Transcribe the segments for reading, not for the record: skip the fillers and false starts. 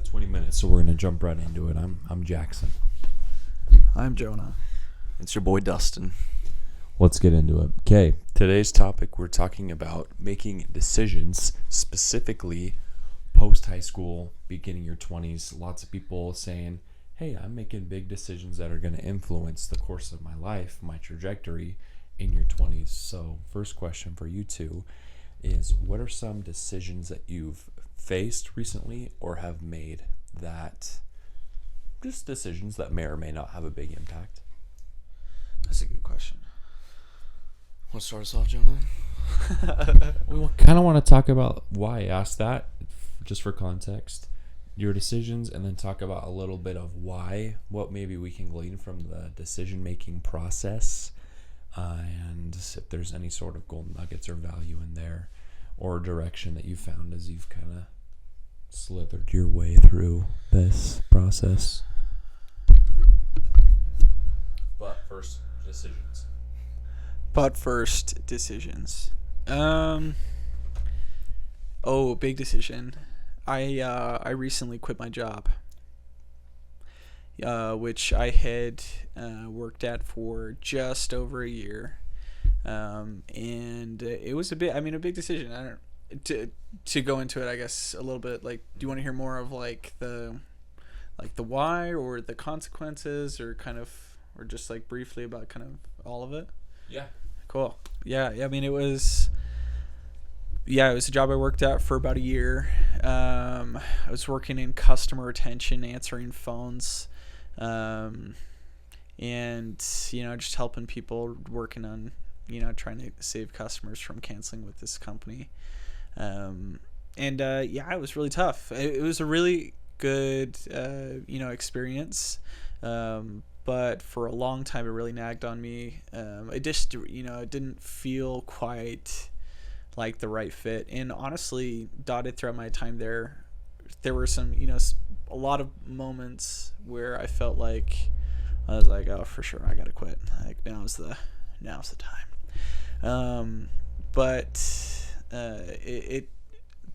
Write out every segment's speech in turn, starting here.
20 minutes, so we're gonna jump right into it. I'm Jackson. I'm Jonah. It's your boy Dustin. Let's get into it. Okay, today's topic, we're talking about making decisions, specifically post-high school, beginning your 20s. Lots of people saying, hey, I'm making big decisions that are going to influence the course of my life, my trajectory in your 20s. So first question for you two is, what are some decisions that you've faced recently or have made that, just decisions that may or may not have a big impact? That's a good question. Want to start us off, Jonah? We kind of want to talk about why I asked that, just for context, your decisions, and then talk about a little bit of why, what maybe we can glean from the decision-making process, and if there's any sort of golden nuggets or value in there or direction that you found as you've kind of slithered your way through this process. But first, decisions. Big decision. I recently quit my job, which I had worked at for just over a year, and it was a big decision. I don't to go into it, I guess, a little bit. Like, do you want to hear more of the why or the consequences, or just like briefly about kind of all of it? Yeah. Cool. Yeah. I mean, it was a job I worked at for about a year. I was working in customer retention, answering phones, and, just helping people, working on, trying to save customers from canceling with this company. It was really tough. It was a really good, experience. But for a long time, it really nagged on me. It just, it didn't feel quite like the right fit. And honestly, dotted throughout my time there were some, a lot of moments where I felt like I was like, oh, for sure, I gotta quit. Like, now's the time.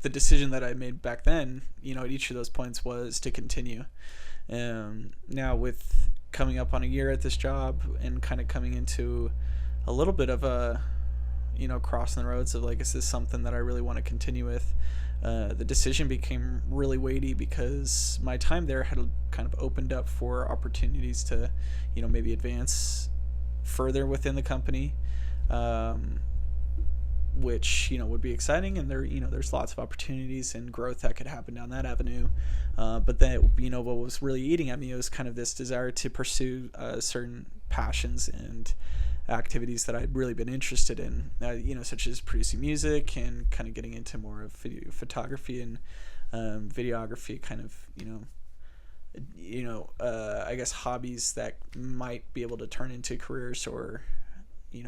The decision that I made back then, at each of those points, was to continue. Now with coming up on a year at this job and kind of coming into a little bit of a, crossing the roads of like, is this something that I really want to continue with? The decision became really weighty because my time there had kind of opened up for opportunities to, maybe advance further within the company, which, would be exciting. And there's lots of opportunities and growth that could happen down that avenue. But then, what was really eating at me was kind of this desire to pursue certain passions and activities that I'd really been interested in, such as producing music and kind of getting into more of video photography and videography, kind of, I guess hobbies that might be able to turn into careers or,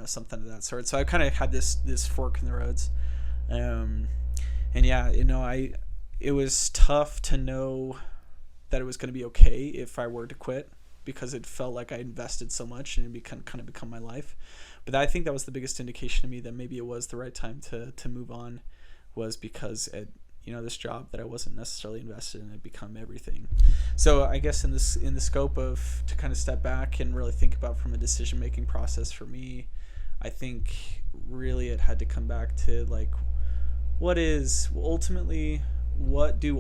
something of that sort. So I kind of had this fork in the roads. It was tough to know that it was going to be okay if I were to quit, because it felt like I invested so much and it kind of become my life. But I think that was the biggest indication to me that maybe it was the right time to move on, was because this job that I wasn't necessarily invested in had become everything. So I guess in the scope of to kind of step back and really think about from a decision making process for me, I think really it had to come back to like, what do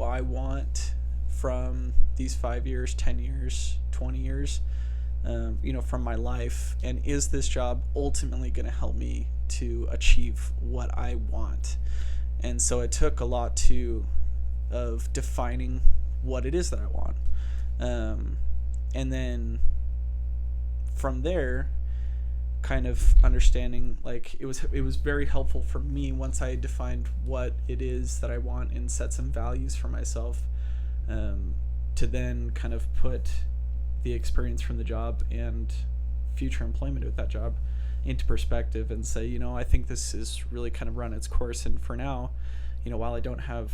I want from these 5 years, 10 years, 20 years, from my life, and is this job ultimately going to help me to achieve what I want? And so it took a lot of defining what it is that I want, and then from there, kind of understanding, like, it was very helpful for me once I defined what it is that I want and set some values for myself, to then kind of put the experience from the job and future employment with that job into perspective and say, I think this is really kind of run its course. And for now, while I don't have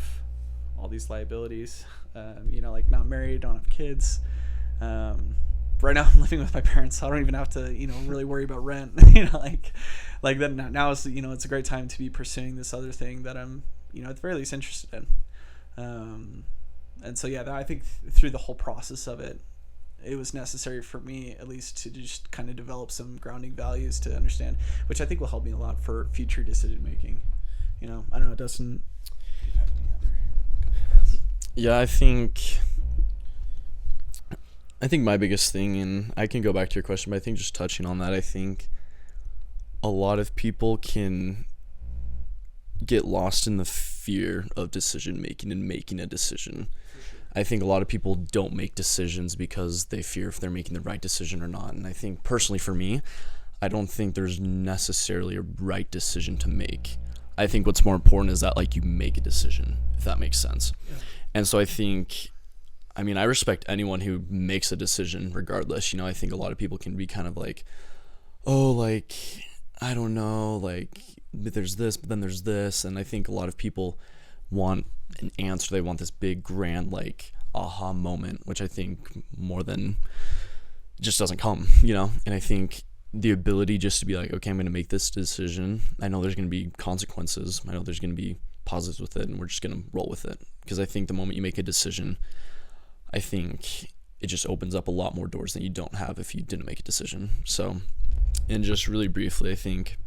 all these liabilities, like not married, don't have kids, right now I'm living with my parents, so I don't even have to, really worry about rent, like then now is, it's a great time to be pursuing this other thing that I'm, at the very least interested in. And so, yeah, I think through the whole process of it, it was necessary for me, at least, to just kind of develop some grounding values to understand, which I think will help me a lot for future decision making. You know, I don't know, Dustin. Do you have any other? Yeah, I think my biggest thing, and I can go back to your question, but I think just touching on that, I think a lot of people can get lost in the fear of decision making and making a decision. I think a lot of people don't make decisions because they fear if they're making the right decision or not. And I think personally for me, I don't think there's necessarily a right decision to make. I think what's more important is that like you make a decision, if that makes sense. Yeah. And so I respect anyone who makes a decision regardless. You know, I think a lot of people can be kind of like, oh, like, I don't know, like, there's this, but then there's this. And I think a lot of people want an answer. They want this big, grand, like, aha moment, which I think more than just doesn't come, you know? And I think the ability just to be like, okay, I'm going to make this decision. I know there's going to be consequences. I know there's going to be positives with it, and we're just going to roll with it. Because I think the moment you make a decision, I think it just opens up a lot more doors than you don't have if you didn't make a decision. So, and just really briefly, I think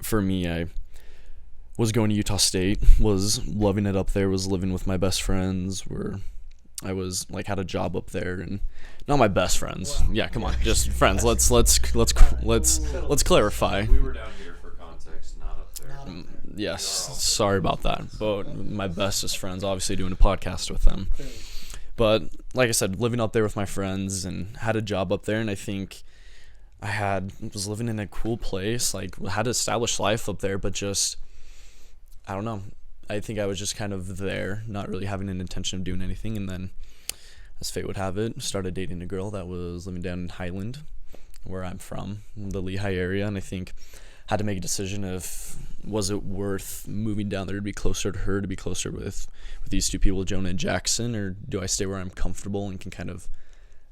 for me, I was going to Utah State, was loving it up there, was living with my best friends, I was like had a job up there, and not my best friends. Wow. Yeah, come on, just friends. Let's clarify. We were down here for context, not up there. Yes, sorry about that. But my bestest friends, obviously doing a podcast with them. But like I said, living up there with my friends and had a job up there, and I think was living in a cool place, like had to establish life up there, but just, I don't know. I think I was just kind of there, not really having an intention of doing anything. And then, as fate would have it, started dating a girl that was living down in Highland, where I'm from, the Lehigh area. And I think had to make a decision of, was it worth moving down there to be closer to her, to be closer with these two people, Jonah and Jackson, or do I stay where I'm comfortable and can kind of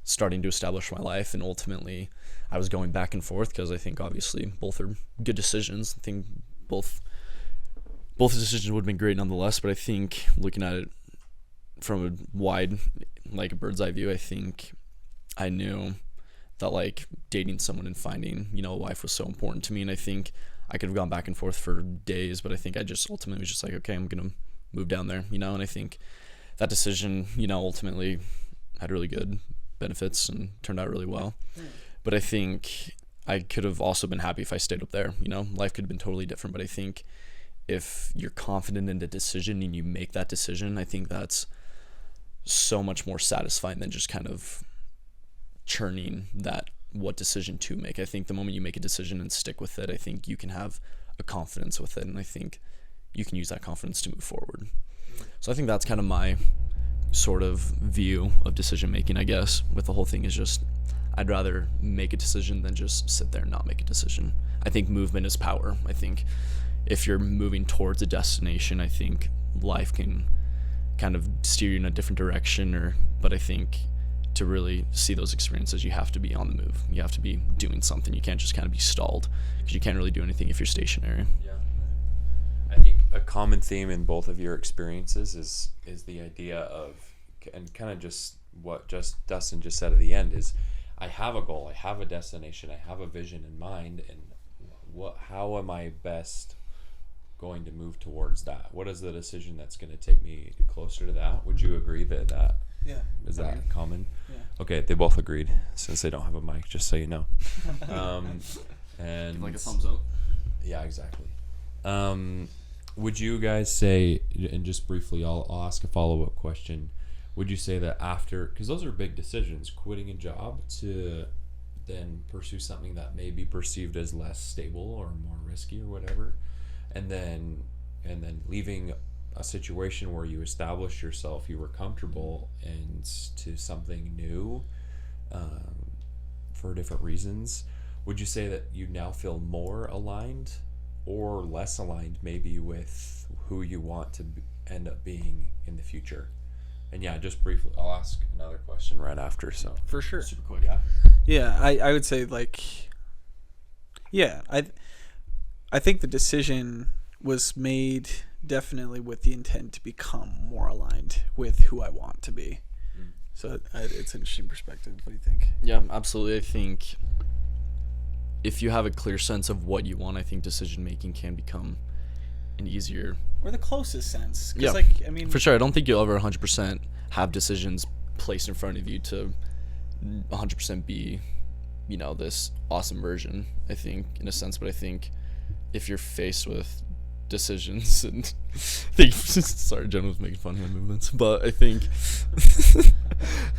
starting to establish my life? And ultimately, I was going back and forth because I think obviously both are good decisions. I think both decisions would have been great nonetheless, but I think looking at it from a wide, like a bird's eye view, I think I knew that like dating someone and finding, you know, a wife was so important to me. And I think I could have gone back and forth for days, but I think I just ultimately was just like, okay, I'm going to move down there, you know? And I think that decision, you know, ultimately had really good benefits and turned out really well. But I think I could have also been happy if I stayed up there, you know? Life could have been totally different, but I think if you're confident in the decision and you make that decision, I think that's so much more satisfying than just kind of churning that what decision to make. I think the moment you make a decision and stick with it, I think you can have a confidence with it, and I think you can use that confidence to move forward. So I think that's kind of my sort of view of decision making, I guess, with the whole thing is just I'd rather make a decision than just sit there and not make a decision. I think movement is power. I think if you're moving towards a destination, I think life can kind of steer you in a different direction, but I think to really see those experiences, you have to be on the move. You have to be doing something. You can't just kind of be stalled, because you can't really do anything if you're stationary. Yeah. I think a common theme in both of your experiences is the idea of, and kind of just what Dustin just said at the end is, I have a goal, I have a destination, I have a vision in mind, and how am I best going to move towards that? What is the decision that's going to take me closer to that? Would you agree that yeah, is that common? Yeah. Okay, they both agreed, since they don't have a mic, just so you know. And Give like a thumbs up. Yeah, exactly. Would you guys say, and just briefly, I'll ask a follow-up question. Would you say that after, because those are big decisions, quitting a job to then pursue something that may be perceived as less stable or more risky or whatever, and then leaving a situation where you established yourself, you were comfortable, and to something new for different reasons, would you say that you now feel more aligned or less aligned maybe with who you want to end up being in the future? And yeah, just briefly, I'll ask another question right after. So for sure, super quick. Yeah, I would say like, yeah, I think the decision was made definitely with the intent to become more aligned with who I want to be. So it's an interesting perspective. What do you think? Yeah, absolutely. I think if you have a clear sense of what you want, I think decision making can become an easier, or the closest sense. 'Cause Yeah. like, I mean, for sure. I don't think you'll ever 100% have decisions placed in front of you to 100% be, this awesome version, I think, in a sense. But I think if you're faced with decisions and sorry, Jen was making fun of my movements, but I think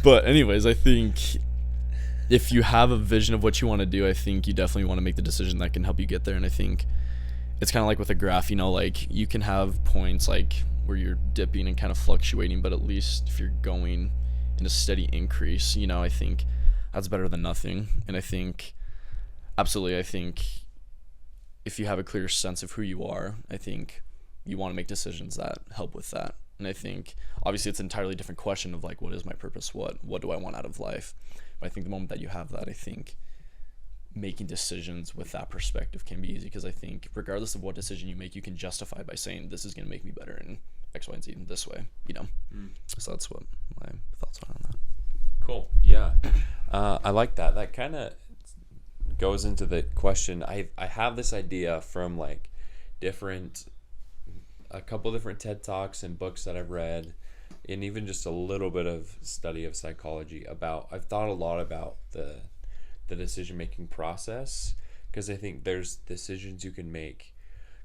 but anyways, I think if you have a vision of what you want to do, I think you definitely want to make the decision that can help you get there. And I think it's kind of like with a graph, like you can have points like where you're dipping and kind of fluctuating, but at least if you're going in a steady increase, I think that's better than nothing. And I think if you have a clear sense of who you are, I think you want to make decisions that help with that. And I think obviously it's an entirely different question of like, what is my purpose? What do I want out of life? But I think the moment that you have that, I think making decisions with that perspective can be easy, because I think regardless of what decision you make, you can justify by saying this is going to make me better in X, Y, and Z this way, So that's what my thoughts are on that. Cool. Yeah. I like that. That kind of goes into the question. I have this idea from like a couple different TED Talks and books that I've read, and even just a little bit of study of psychology I've thought a lot about the decision-making process, because I think there's decisions you can make,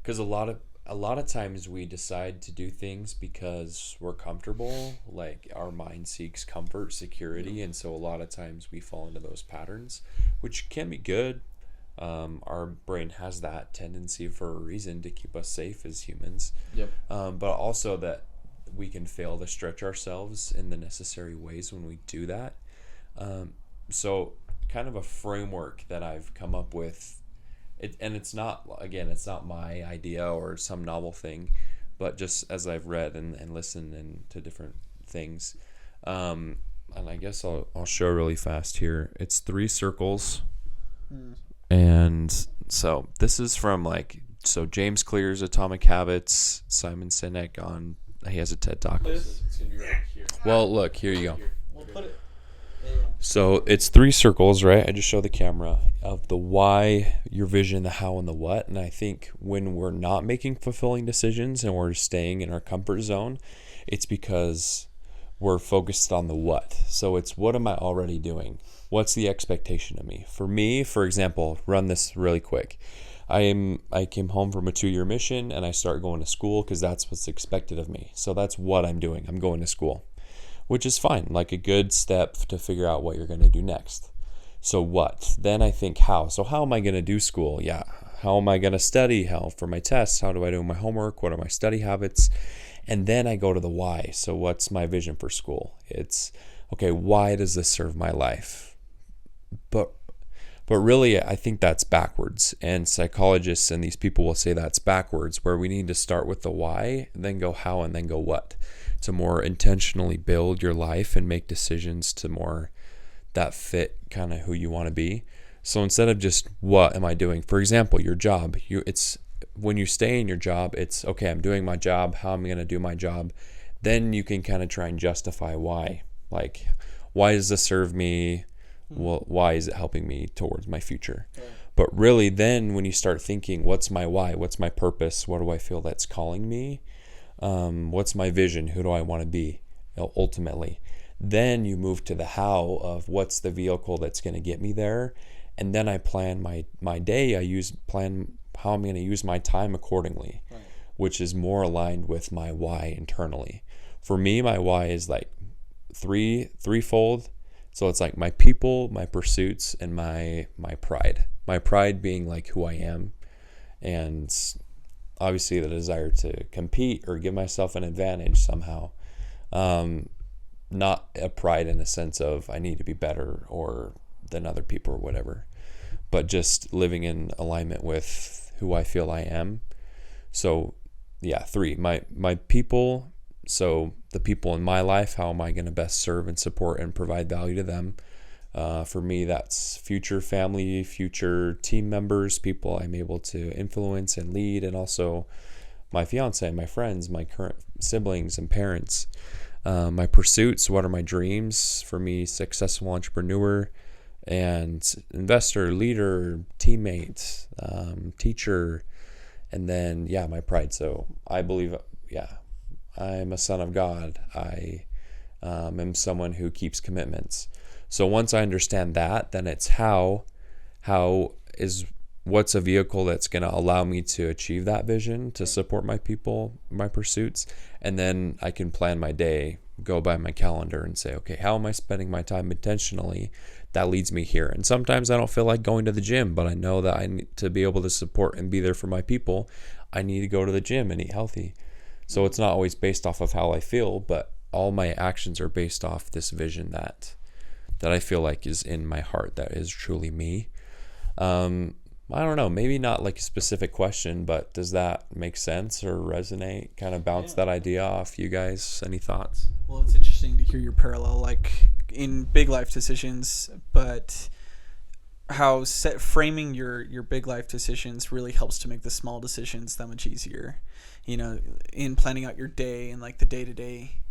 because a lot of times we decide to do things because we're comfortable, like our mind seeks comfort, security, and so a lot of times we fall into those patterns, which can be good. Our brain has that tendency for a reason to keep us safe as humans. Yep. But also that we can fail to stretch ourselves in the necessary ways when we do that. So kind of a framework that I've come up with, it's not my idea or some novel thing, but just as I've read and listened to different things. And I guess I'll show really fast here. It's 3 circles. And so this is from James Clear's Atomic Habits, Simon Sinek he has a TED Talk. It's going to be right here. Well, look, here you go. We'll put it. So it's 3 circles, right? I just show the camera of the why, your vision, the how, and the what. And I think when we're not making fulfilling decisions and we're staying in our comfort zone, it's because we're focused on the what. So it's, what am I already doing? What's the expectation of me? For me, for example, run this really quick. I came home from a 2-year mission and I start going to school because that's what's expected of me. So that's what I'm doing. I'm going to school, which is fine, like a good step to figure out what you're going to do next. So what? Then I think how. So how am I going to do school? Yeah. How am I going to study? How for my tests? How do I do my homework? What are my study habits? And then I go to the why. So what's my vision for school? It's, okay, why does this serve my life? But really, I think that's backwards. And psychologists and these people will say that's backwards, where we need to start with the why, then go how, and then go what, to more intentionally build your life and make decisions to more that fit kind of who you want to be. So instead of just what am I doing? For example, your job, it's when you stay in your job, it's okay, I'm doing my job. How am I going to do my job? Then you can kind of try and justify why. Like, why does this serve me? Well, why is it helping me towards my future? Right. But really, then when you start thinking, what's my why? What's my purpose? What do I feel that's calling me? What's my vision? Who do I want to be ultimately? Then you move to the how of what's the vehicle that's going to get me there. And then I plan my day. I plan how I'm going to use my time accordingly, right, which is more aligned with my why internally. For me, my why is like threefold. So it's like my people, my pursuits, and my pride. My pride being like who I am, and obviously the desire to compete or give myself an advantage somehow. Not a pride in a sense of I need to be better or than other people or whatever, but just living in alignment with who I feel I am. So yeah, 3. My people. So the people in my life, how am I going to best serve and support and provide value to them? For me, that's future family, future team members, people I'm able to influence and lead, and also my fiance, my friends, my current siblings and parents, my pursuits, what are my dreams for me, successful entrepreneur and investor, leader, teammate, teacher, and then, my pride. So I believe, I'm a son of God. I am someone who keeps commitments. So once I understand that, then it's what's a vehicle that's going to allow me to achieve that vision, to support my people, my pursuits, and then I can plan my day, go by my calendar and say, okay, how am I spending my time intentionally? That leads me here. And sometimes I don't feel like going to the gym, but I know that I need to be able to support and be there for my people. I need to go to the gym and eat healthy. So it's not always based off of how I feel, but all my actions are based off this vision that I feel like is in my heart, that is truly me. I don't know, maybe not like a specific question, but does that make sense or resonate? Kind of bounce that idea off you guys. Any thoughts? Well, it's interesting to hear your parallel, like in big life decisions, but how framing your big life decisions really helps to make the small decisions that much easier. In planning out your day and like the day-to-day,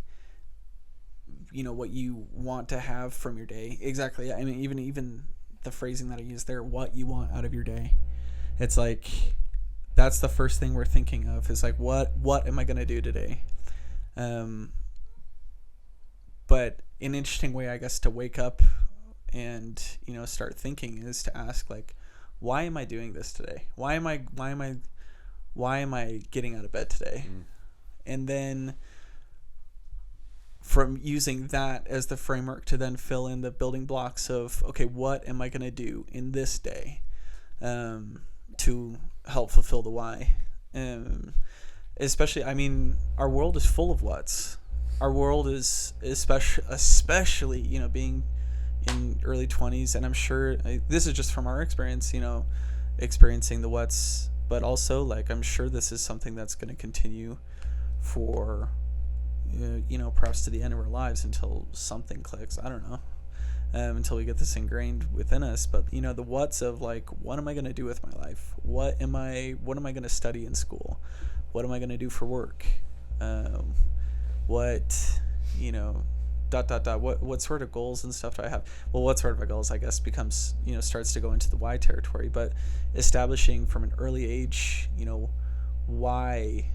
what you want to have from your day. Exactly. I mean, even the phrasing that I use there, what you want out of your day. It's like, that's the first thing we're thinking of, is like, what am I going to do today? But an interesting way, I guess, to wake up and, start thinking is to ask, like, why am I doing this today? Why am I getting out of bed today? And then from using that as the framework to then fill in the building blocks of, okay, what am I going to do in this day to help fulfill the why? Especially, I mean, our world is full of what's. Our world is especially, being in early 20s, and I'm sure this is just from our experience, experiencing the what's, but also, like, I'm sure this is something that's going to continue for perhaps to the end of our lives until something clicks. I don't know, until we get this ingrained within us. But the what's of, like, what am I going to do with my life? What am I going to study in school? What am I going to do for work? What sort of goals and stuff do I have? Well, what sort of goals, I guess, becomes, starts to go into the why territory. But establishing from an early age, why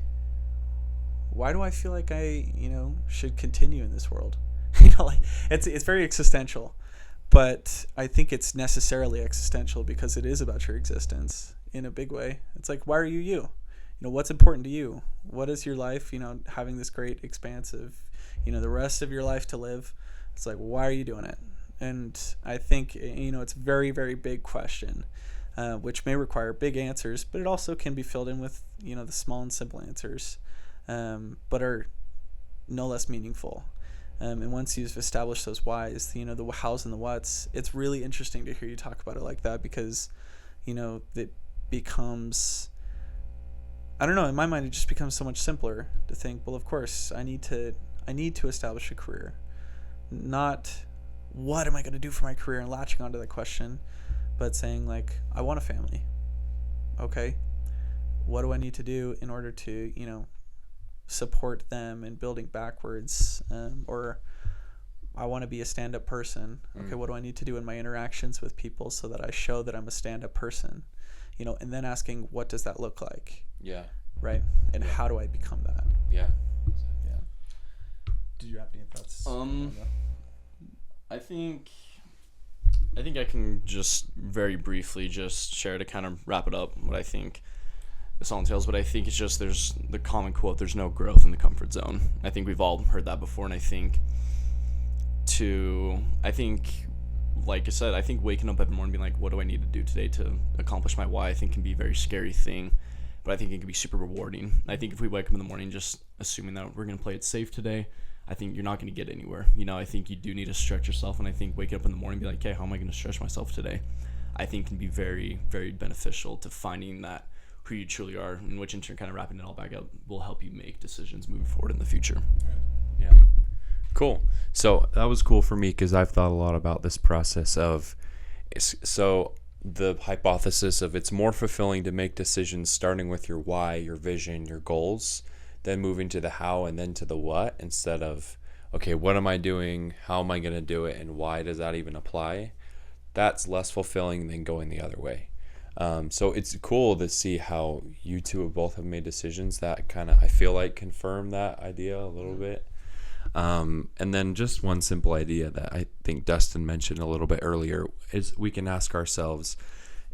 do I feel like I, should continue in this world? Like, it's very existential, but I think it's necessarily existential because it is about your existence in a big way. It's like, why are you? What's important to you? What is your life? Having this great expanse of, the rest of your life to live. It's like, why are you doing it? And I think, it's a very, very big question, which may require big answers, but it also can be filled in with, the small and simple answers. But are no less meaningful. And once you've established those whys, the hows and the whats, it's really interesting to hear you talk about it like that, because, it becomes, I don't know, in my mind, it just becomes so much simpler to think, well, of course, I need to establish a career. Not what am I going to do for my career and latching onto that question, but saying, like, I want a family. Okay. What do I need to do in order to, support them in building backwards? Or I want to be a stand-up person. Okay, what do I need to do in my interactions with people so that I show that I'm a stand-up person? And then asking, what does that look like? Yeah. Right? And how do I become that? Yeah. Did you have any thoughts? I think I can just very briefly just share to kind of wrap it up what I think this all entails, but I think it's just, there's the common quote, there's no growth in the comfort zone. I think we've all heard that before, and I think like I said, I think waking up every morning being like, what do I need to do today to accomplish my why, I think can be a very scary thing, but I think it can be super rewarding. I think if we wake up in the morning just assuming that we're going to play it safe today, I think you're not going to get anywhere. I think you do need to stretch yourself, and I think waking up in the morning and be like, okay, how am I going to stretch myself today? I think can be very, very beneficial to finding that who you truly are, and which in turn, kind of wrapping it all back up, will help you make decisions moving forward in the future. Yeah. Cool. So that was cool for me, because I've thought a lot about this process of, so the hypothesis of it's more fulfilling to make decisions starting with your why, your vision, your goals, then moving to the how and then to the what, instead of, okay, what am I doing? How am I going to do it? And why does that even apply? That's less fulfilling than going the other way. So it's cool to see how you two have both have made decisions that kind of, I feel like, confirm that idea a little bit. And then just one simple idea that I think Dustin mentioned a little bit earlier is we can ask ourselves,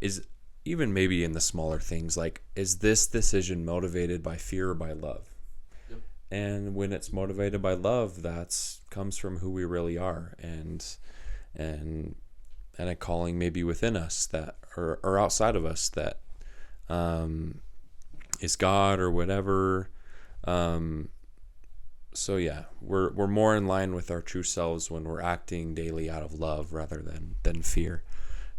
is even maybe in the smaller things, like, is this decision motivated by fear or by love? Yep. And when it's motivated by love, that's comes from who we really are, and a calling maybe within us that or outside of us that is God or whatever. So yeah, we're more in line with our true selves when we're acting daily out of love rather than fear.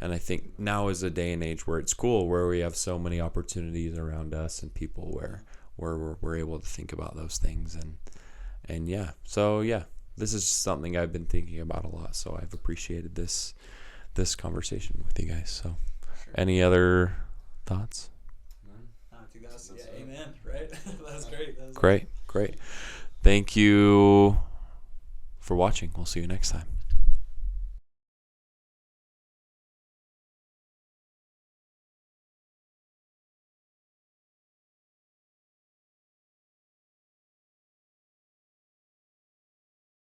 And I think now is a day and age where it's cool, where we have so many opportunities around us and people where we're able to think about those things, and yeah. So yeah, this is just something I've been thinking about a lot. So I've appreciated this conversation with you guys. So sure. Any other thoughts? I think that's amen, right? That's great. Great. Thank you for watching. We'll see you next time.